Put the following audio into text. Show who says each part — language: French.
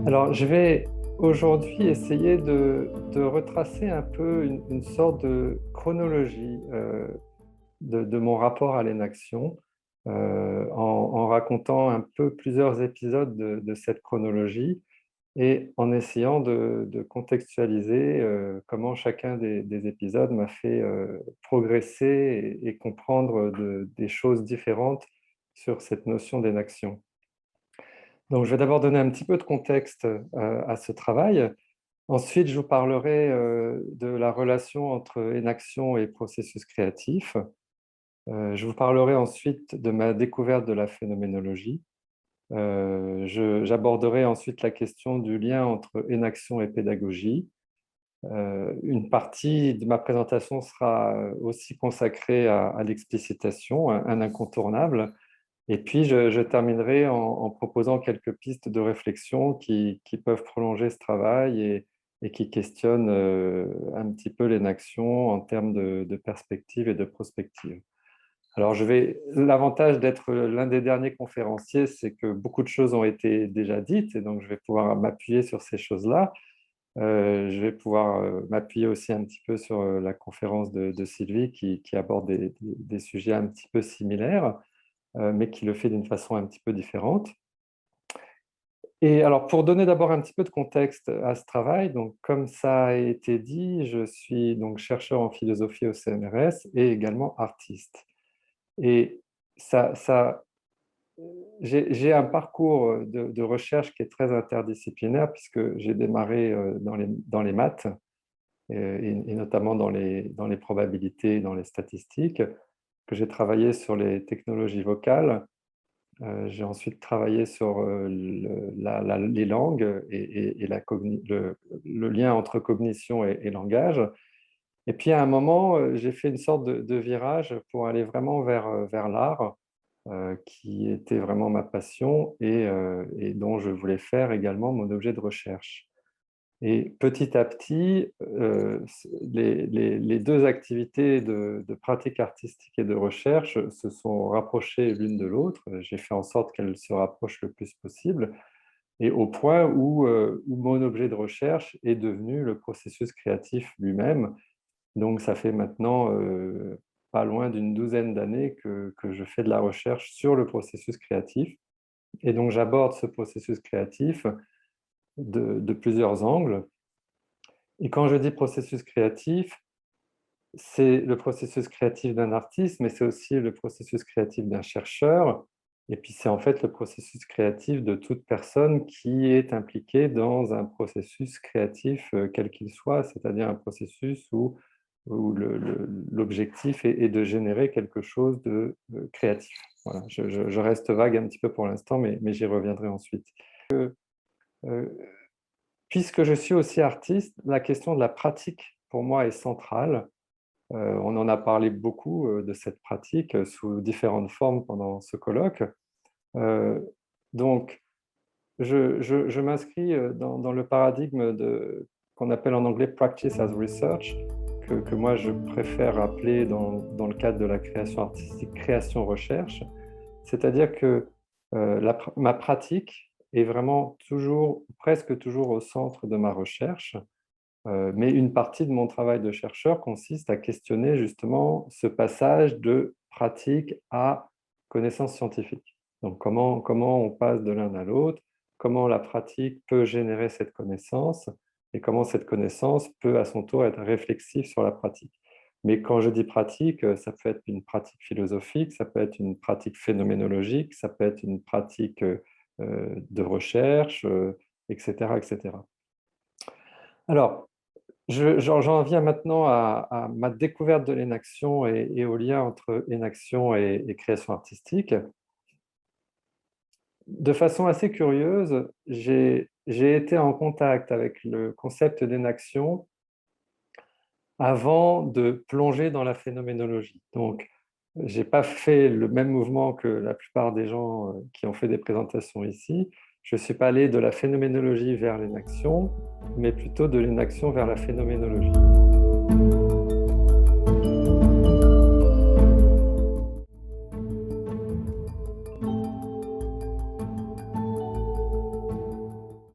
Speaker 1: Alors, je vais aujourd'hui essayer de retracer un peu une sorte de chronologie de mon rapport à l'inaction, en racontant un peu plusieurs épisodes de cette chronologie et en essayant de contextualiser comment chacun des épisodes m'a fait progresser et comprendre des choses différentes sur cette notion d'inaction. Donc, je vais d'abord donner un petit peu de contexte à ce travail. Ensuite, je vous parlerai de la relation entre inaction et processus créatif. Je vous parlerai ensuite de ma découverte de la phénoménologie. J'aborderai ensuite la question du lien entre inaction et pédagogie. Une partie de ma présentation sera aussi consacrée à l'explicitation, un incontournable. Et puis, je terminerai en proposant quelques pistes de réflexion qui peuvent prolonger ce travail et qui questionnent un petit peu l'inaction en termes de perspective et de prospective. Alors, l'avantage d'être l'un des derniers conférenciers, c'est que beaucoup de choses ont été déjà dites et donc je vais pouvoir m'appuyer sur ces choses-là. Je vais pouvoir m'appuyer aussi un petit peu sur la conférence de Sylvie qui aborde des sujets un petit peu similaires mais qui le fait d'une façon un petit peu différente. Et alors, pour donner d'abord un petit peu de contexte à ce travail, donc comme ça a été dit, je suis donc chercheur en philosophie au CNRS et également artiste. Et ça, j'ai un parcours de recherche qui est très interdisciplinaire puisque j'ai démarré dans les maths et notamment dans les probabilités et dans les statistiques, que j'ai travaillé sur les technologies vocales. J'ai ensuite travaillé sur les langues et le lien entre cognition et langage. Et puis à un moment, j'ai fait une sorte de virage pour aller vraiment vers l'art, qui était vraiment ma passion et dont je voulais faire également mon objet de recherche. Et petit à petit, les deux activités de pratique artistique et de recherche se sont rapprochées l'une de l'autre. J'ai fait en sorte qu'elles se rapprochent le plus possible, et au point où mon objet de recherche est devenu le processus créatif lui-même. Donc ça fait maintenant pas loin d'une douzaine d'années que je fais de la recherche sur le processus créatif. Et donc j'aborde ce processus créatif de plusieurs angles. Et quand je dis processus créatif, c'est le processus créatif d'un artiste, mais c'est aussi le processus créatif d'un chercheur. Et puis c'est en fait le processus créatif de toute personne qui est impliquée dans un processus créatif, quel qu'il soit, c'est-à-dire un processus où l'objectif est de générer quelque chose de créatif. Voilà, je reste vague un petit peu pour l'instant, mais j'y reviendrai ensuite. Euh, Puisque je suis aussi artiste, la question de la pratique, pour moi, est centrale. On en a parlé beaucoup de cette pratique sous différentes formes pendant ce colloque. Euh, donc, je m'inscris dans le paradigme qu'on appelle en anglais practice as research, que moi je préfère appeler dans le cadre de la création artistique création-recherche. C'est-à-dire que ma pratique est vraiment toujours, presque toujours au centre de ma recherche. Mais une partie de mon travail de chercheur consiste à questionner justement ce passage de pratique à connaissance scientifique. Donc comment on passe de l'un à l'autre, comment la pratique peut générer cette connaissance et comment cette connaissance peut à son tour être réflexive sur la pratique. Mais quand je dis pratique, ça peut être une pratique philosophique, ça peut être une pratique phénoménologique, ça peut être une pratique de recherche, etc., etc. Alors, j'en viens maintenant à ma découverte de l'inaction et au lien entre inaction et création artistique. De façon assez curieuse, j'ai été en contact avec le concept d'inaction avant de plonger dans la phénoménologie. Donc, J'ai pas fait le même mouvement que la plupart des gens qui ont fait des présentations ici. Je ne suis pas allé de la phénoménologie vers l'inaction, mais plutôt de l'inaction vers la phénoménologie.